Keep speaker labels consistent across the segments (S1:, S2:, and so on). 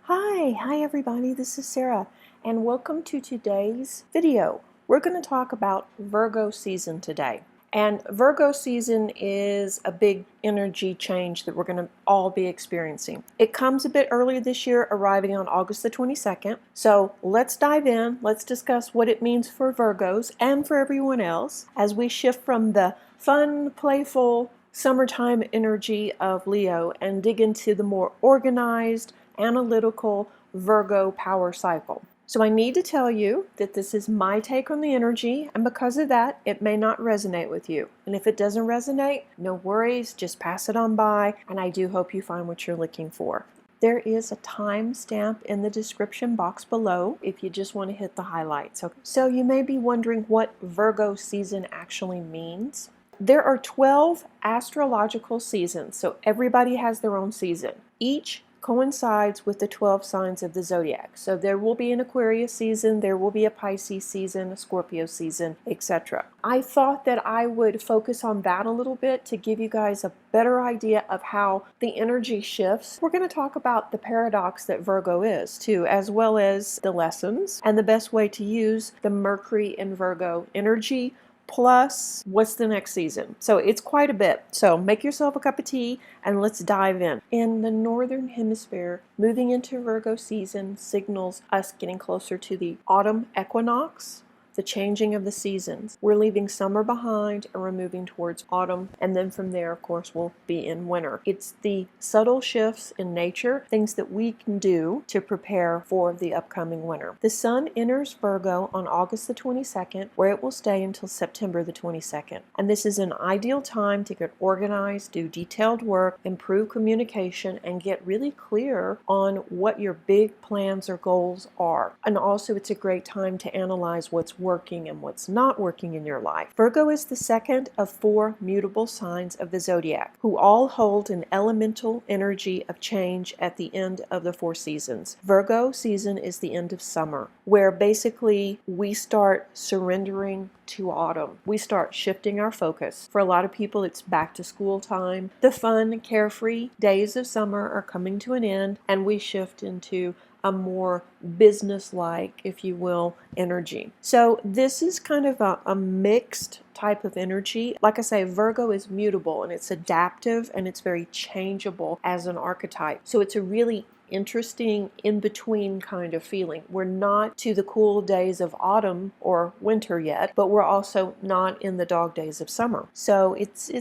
S1: Hi everybody, this is Sarah, and welcome to today's video. We're going to talk about Virgo season today. And Virgo season is a big energy change that we're going to all be experiencing. It comes a bit earlier this year, arriving on August the 22nd. So let's dive in, let's discuss what it means for Virgos and for everyone else as we shift from the fun, playful, summertime energy of Leo and dig into the more organized, analytical Virgo power cycle. So I need to tell you that this is my take on the energy, and because of that, it may not resonate with you. And if it doesn't resonate, no worries, just pass it on by, and I do hope you find what you're looking for. There is a timestamp in the description box below if you just want to hit the highlights. So you may be wondering what Virgo season actually means. There are 12 astrological seasons, so everybody has their own season. Each coincides with the 12 signs of the zodiac. So there will be an Aquarius season, there will be a Pisces season, a Scorpio season, etc. I thought that I would focus on that a little bit to give you guys a better idea of how the energy shifts. We're going to talk about the paradox that Virgo is too, as well as the lessons and the best way to use the Mercury in Virgo energy, plus what's the next season. So it's quite a bit. So make yourself a cup of tea and let's dive in. In the northern hemisphere, moving into Virgo season signals us getting closer to the autumn equinox, the changing of the seasons. We're leaving summer behind and we're moving towards autumn, and then from there, of course, we'll be in winter. It's the subtle shifts in nature, things that we can do to prepare for the upcoming winter. The sun enters Virgo on August the 22nd, where it will stay until September the 22nd. And this is an ideal time to get organized, do detailed work, improve communication, and get really clear on what your big plans or goals are. And also, it's a great time to analyze what's working and what's not working in your life. Virgo is the second of 4 mutable signs of the zodiac, who all hold an elemental energy of change at the end of the 4 seasons. Virgo season is the end of summer, where basically we start surrendering to autumn. We start shifting our focus. For a lot of people, it's back to school time. The fun, carefree days of summer are coming to an end, and we shift into a more business-like, if you will, energy. So this is kind of a mixed type of energy. Like I say, Virgo is mutable and it's adaptive and it's very changeable as an archetype. So it's a really interesting in-between kind of feeling. We're not to the cool days of autumn or winter yet, but we're also not in the dog days of summer. So it's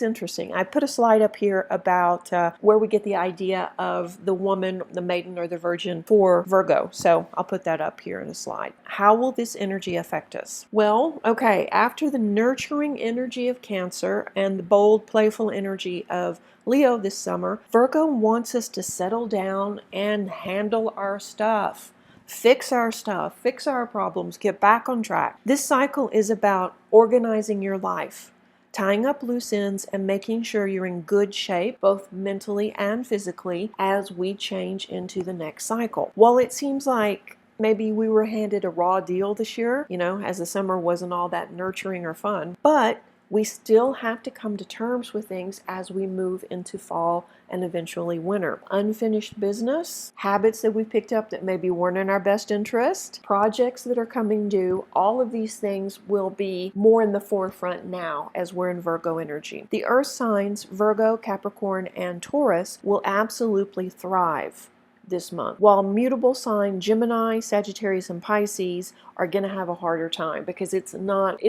S1: interesting. I put a slide up here about where we get the idea of the woman, the maiden, or the virgin for Virgo. So I'll put that up here in a slide. How will this energy affect us? Well, okay, after the nurturing energy of Cancer and the bold, playful energy of Leo this summer, Virgo wants us to settle down and handle our stuff. Fix our stuff, fix our problems, get back on track. This cycle is about organizing your life, tying up loose ends, and making sure you're in good shape, both mentally and physically, as we change into the next cycle. While it seems like maybe we were handed a raw deal this year, as the summer wasn't all that nurturing or fun, but we still have to come to terms with things as we move into fall and eventually winter. Unfinished business, habits that we picked up that maybe weren't in our best interest, projects that are coming due, all of these things will be more in the forefront now as we're in Virgo energy. The earth signs, Virgo, Capricorn, and Taurus, will absolutely thrive this month, while mutable sign Gemini, Sagittarius, and Pisces are going to have a harder time because it's not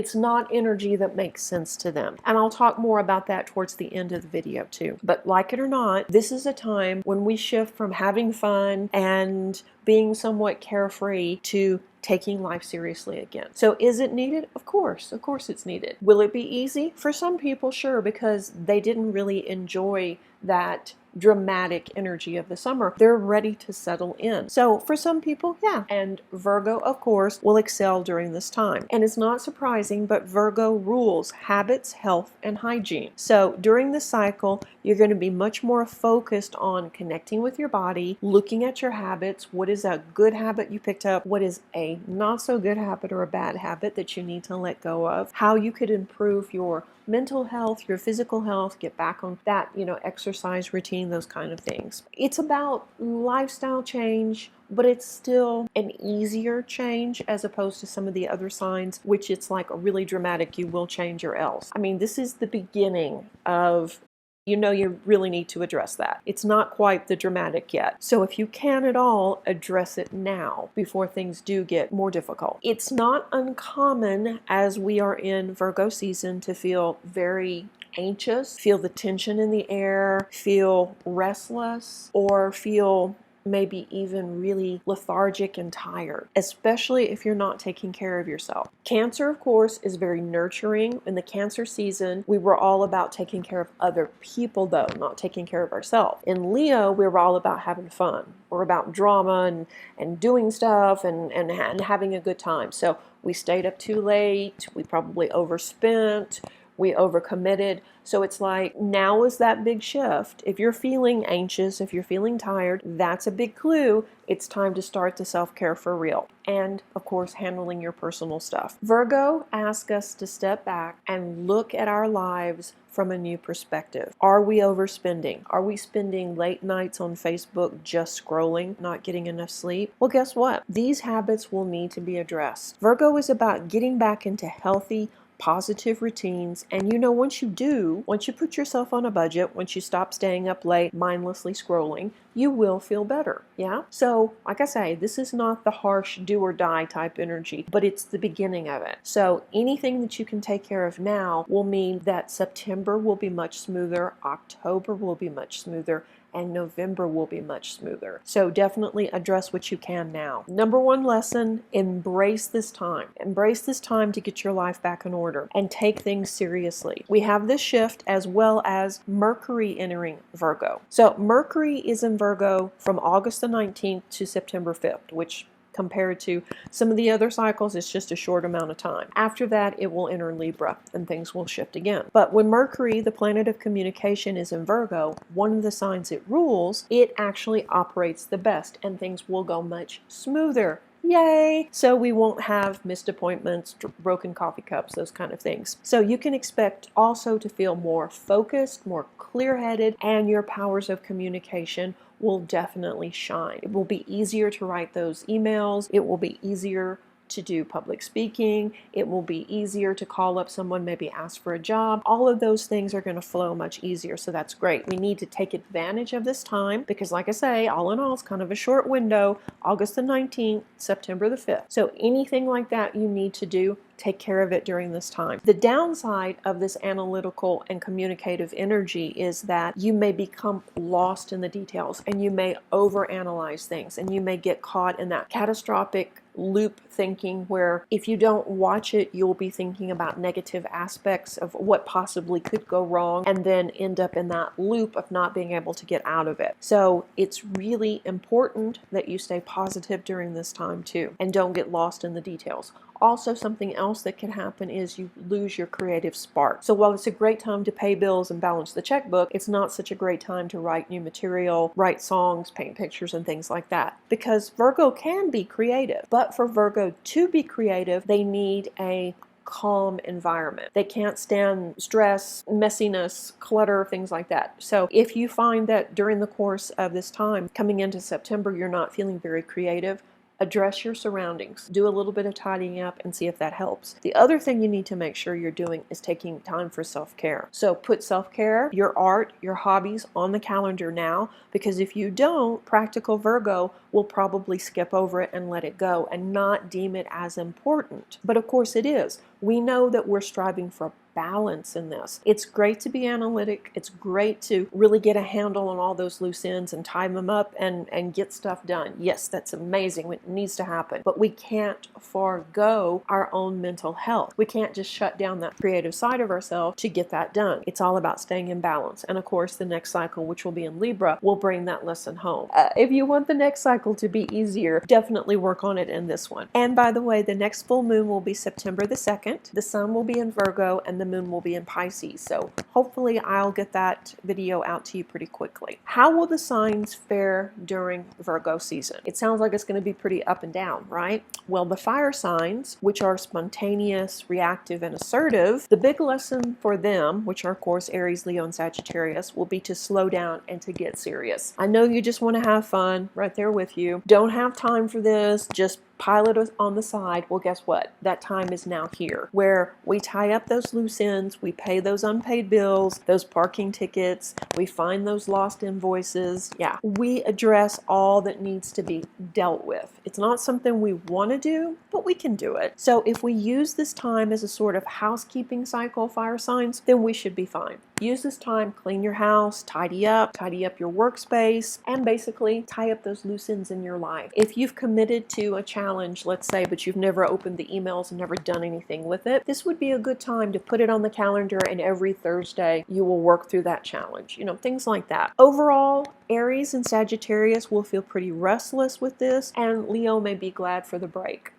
S1: energy that makes sense to them. And I'll talk more about that towards the end of the video too. But like it or not, this is a time when we shift from having fun and being somewhat carefree to taking life seriously again. So is it needed? Of course it's needed. Will it be easy? For some people, sure, because they didn't really enjoy that dramatic energy of the summer. They're ready to settle in. So for some people, yeah. And Virgo, of course, will excel during this time. And it's not surprising, but Virgo rules habits, health, and hygiene. So during this cycle, you're going to be much more focused on connecting with your body, looking at your habits. What is a good habit you picked up? What is a not so good habit or a bad habit that you need to let go of? How you could improve your mental health, your physical health, get back on that, exercise routine, those kind of things. It's about lifestyle change, but it's still an easier change as opposed to some of the other signs, which it's like a really dramatic, you will change or else. I mean, this is the beginning of you really need to address that. It's not quite the dramatic yet. So if you can at all, address it now before things do get more difficult. It's not uncommon as we are in Virgo season to feel very anxious, feel the tension in the air, feel restless, or feel maybe even really lethargic and tired, especially if you're not taking care of yourself. Cancer, of course, is very nurturing. In the Cancer season, we were all about taking care of other people, though, not taking care of ourselves. In Leo, we were all about having fun. We're about drama and doing stuff and having a good time. So we stayed up too late. We probably overspent. We overcommitted. So it's like, now is that big shift. If you're feeling anxious, if you're feeling tired, that's a big clue. It's time to start the self-care for real. And of course, handling your personal stuff. Virgo asks us to step back and look at our lives from a new perspective. Are we overspending? Are we spending late nights on Facebook just scrolling, not getting enough sleep? Well, guess what? These habits will need to be addressed. Virgo is about getting back into healthy, positive routines, and once you put yourself on a budget, once you stop staying up late mindlessly scrolling, you will feel better. Yeah, so like I say, this is not the harsh do or die type energy, but it's the beginning of it. So anything that you can take care of now will mean that September will be much smoother, October will be much smoother, and November will be much smoother. So definitely address what you can now. Number one lesson, embrace this time. Embrace this time to get your life back in order and take things seriously. We have this shift as well as Mercury entering Virgo. So Mercury is in Virgo from August the 19th to September 5th, which compared to some of the other cycles, it's just a short amount of time. After that, it will enter Libra and things will shift again. But when Mercury, the planet of communication, is in Virgo, one of the signs it rules, it actually operates the best and things will go much smoother. Yay! So we won't have missed appointments, broken coffee cups, those kind of things. So you can expect also to feel more focused, more clear-headed, and your powers of communication will definitely shine. It will be easier to write those emails. It will be easier to do public speaking. It will be easier to call up someone, maybe ask for a job. All of those things are going to flow much easier. So that's great. We need to take advantage of this time because, like I say, all in all, it's kind of a short window, August the 19th, September the 5th. So anything like that you need to do, take care of it during this time. The downside of this analytical and communicative energy is that you may become lost in the details and you may overanalyze things and you may get caught in that catastrophic loop thinking where if you don't watch it, you'll be thinking about negative aspects of what possibly could go wrong and then end up in that loop of not being able to get out of it. So it's really important that you stay positive during this time too and don't get lost in the details. Also, something else that can happen is you lose your creative spark. So while it's a great time to pay bills and balance the checkbook, it's not such a great time to write new material, write songs, paint pictures, and things like that. Because Virgo can be creative. But for Virgo to be creative, they need a calm environment. They can't stand stress, messiness, clutter, things like that. So if you find that during the course of this time, coming into September, you're not feeling very creative, address your surroundings. Do a little bit of tidying up and see if that helps. The other thing you need to make sure you're doing is taking time for self-care. So put self-care, your art, your hobbies on the calendar now, because if you don't, practical Virgo will probably skip over it and let it go and not deem it as important. But of course it is. We know that we're striving for balance in this. It's great to be analytic. It's great to really get a handle on all those loose ends and tie them up and get stuff done. Yes, that's amazing. It needs to happen. But we can't forego our own mental health. We can't just shut down that creative side of ourselves to get that done. It's all about staying in balance. And of course, the next cycle, which will be in Libra, will bring that lesson home. If you want the next cycle to be easier, definitely work on it in this one. And by the way, the next full moon will be September the 2nd. The sun will be in Virgo and and the moon will be in Pisces. So hopefully I'll get that video out to you pretty quickly. How will the signs fare during Virgo season? It sounds like it's going to be pretty up and down, right? Well, the fire signs, which are spontaneous, reactive, and assertive, the big lesson for them, which are of course Aries, Leo, and Sagittarius, will be to slow down and to get serious. I know you just want to have fun, right there with you. Don't have time for this, just pile it on the side. Well, guess what? That time is now here, where we tie up those loose ends, we pay those unpaid bills, those parking tickets, we find those lost invoices. Yeah, we address all that needs to be dealt with. It's not something we want to do, but we can do it. So if we use this time as a sort of housekeeping cycle, fire signs, then we should be fine. Use this time, clean your house, tidy up your workspace, and basically tie up those loose ends in your life. If you've committed to a challenge, let's say, but you've never opened the emails and never done anything with it, this would be a good time to put it on the calendar, and every Thursday you will work through that challenge. You know, things like that. Overall, Aries and Sagittarius will feel pretty restless with this, and Leo may be glad for the break.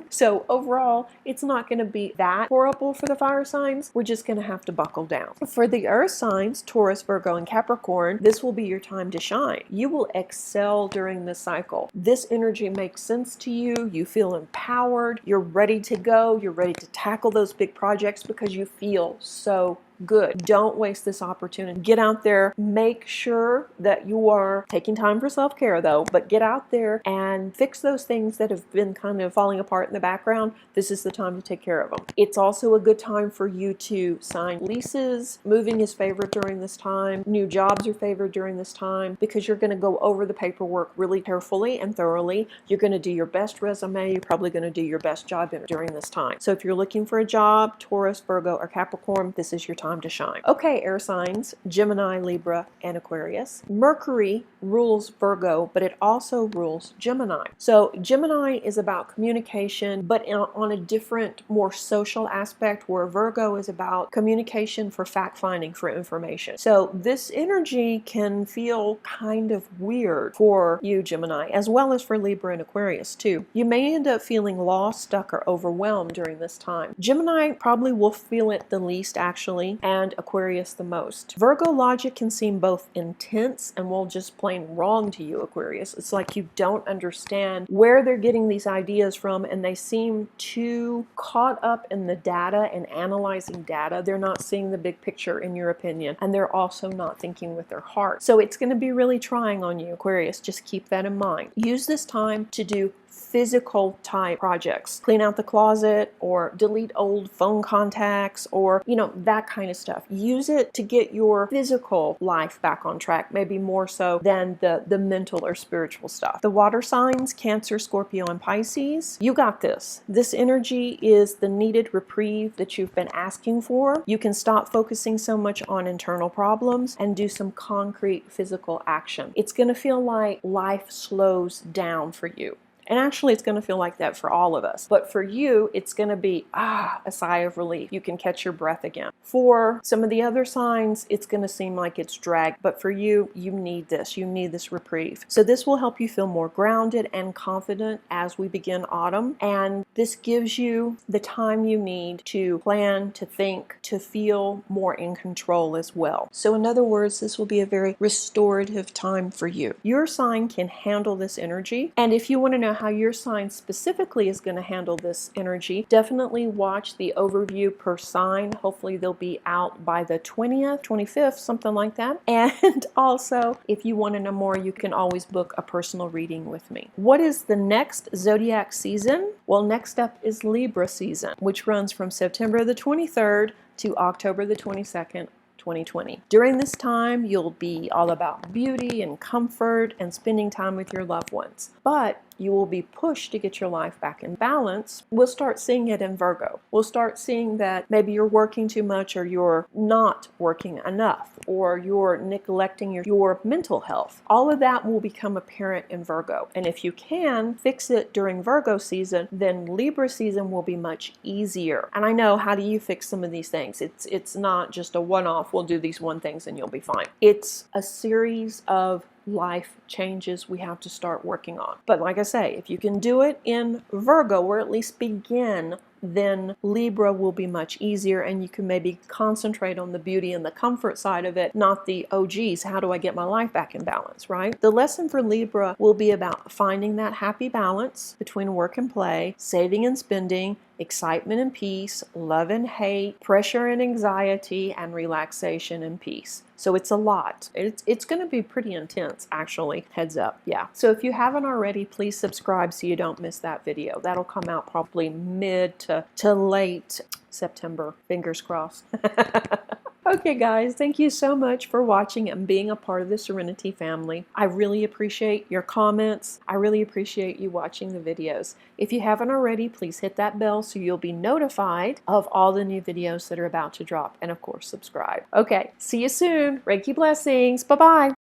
S1: So overall, it's not going to be that horrible for the fire signs. We're just going to have to buckle down. For the earth signs, Taurus, Virgo, and Capricorn, this will be your time to shine. You will excel during this cycle. This energy makes sense to you. You feel empowered. You're ready to go. You're ready to tackle those big projects because you feel so good. Don't waste this opportunity. Get out there. Make sure that you are taking time for self-care though, but get out there and fix those things that have been kind of falling apart in the background. This is the time to take care of them. It's also a good time for you to sign leases. Moving is favored during this time. New jobs are favored during this time because you're going to go over the paperwork really carefully and thoroughly. You're going to do your best resume. You're probably going to do your best job during this time. So if you're looking for a job, Taurus, Virgo, or Capricorn, this is your time to shine. Okay, air signs, Gemini, Libra, and Aquarius. Mercury rules Virgo, but it also rules Gemini. So Gemini is about communication, but on a different, more social aspect, where Virgo is about communication for fact-finding, for information. So this energy can feel kind of weird for you, Gemini, as well as for Libra and Aquarius too. You may end up feeling lost, stuck, or overwhelmed during this time. Gemini probably will feel it the least, actually, and Aquarius the most. Virgo logic can seem both intense and, well, just plain wrong to you, Aquarius. It's like you don't understand where they're getting these ideas from, and they seem too caught up in the data and analyzing data. They're not seeing the big picture, in your opinion, and they're also not thinking with their heart. So it's going to be really trying on you, Aquarius. Just keep that in mind. Use this time to do physical type projects. Clean out the closet, or delete old phone contacts, or, you know, that kind of stuff. Use it to get your physical life back on track, maybe more so than the mental or spiritual stuff. The water signs, Cancer, Scorpio, and Pisces, you got this. This energy is the needed reprieve that you've been asking for. You can stop focusing so much on internal problems and do some concrete physical action. It's going to feel like life slows down for you. And actually, it's going to feel like that for all of us. But for you, it's going to be, a sigh of relief. You can catch your breath again. For some of the other signs, it's going to seem like it's dragged. But for you, you need this. You need this reprieve. So this will help you feel more grounded and confident as we begin autumn. And this gives you the time you need to plan, to think, to feel more in control as well. So in other words, this will be a very restorative time for you. Your sign can handle this energy. And if you want to know how your sign specifically is going to handle this energy, definitely watch the overview per sign. Hopefully they'll be out by the 20th, 25th, something like that. And also, if you want to know more, you can always book a personal reading with me. What is the next zodiac season? Well, next up is Libra season, which runs from September the 23rd to October the 22nd, 2020. During this time, you'll be all about beauty and comfort and spending time with your loved ones. But you will be pushed to get your life back in balance. We'll start seeing it in Virgo. We'll start seeing that maybe you're working too much, or you're not working enough, or you're neglecting your mental health. All of that will become apparent in Virgo. And if you can fix it during Virgo season, then Libra season will be much easier. And I know, how do you fix some of these things? It's not just a one-off, we'll do these one things and you'll be fine. It's a series of life changes we have to start working on. But like I say, if you can do it in Virgo, or at least begin then Libra will be much easier, and you can maybe concentrate on the beauty and the comfort side of it, not the, oh geez, how do I get my life back in balance, right? The lesson for Libra will be about finding that happy balance between work and play, saving and spending, excitement and peace, love and hate, pressure and anxiety, and relaxation and peace. So it's a lot. It's going to be pretty intense, actually. Heads up, yeah. So if you haven't already, please subscribe so you don't miss that video. That'll come out probably mid to late September. Fingers crossed. Okay, guys, thank you so much for watching and being a part of the Serenity family. I really appreciate your comments. I really appreciate you watching the videos. If you haven't already, please hit that bell so you'll be notified of all the new videos that are about to drop. And of course, subscribe. Okay, see you soon. Reiki blessings. Bye-bye.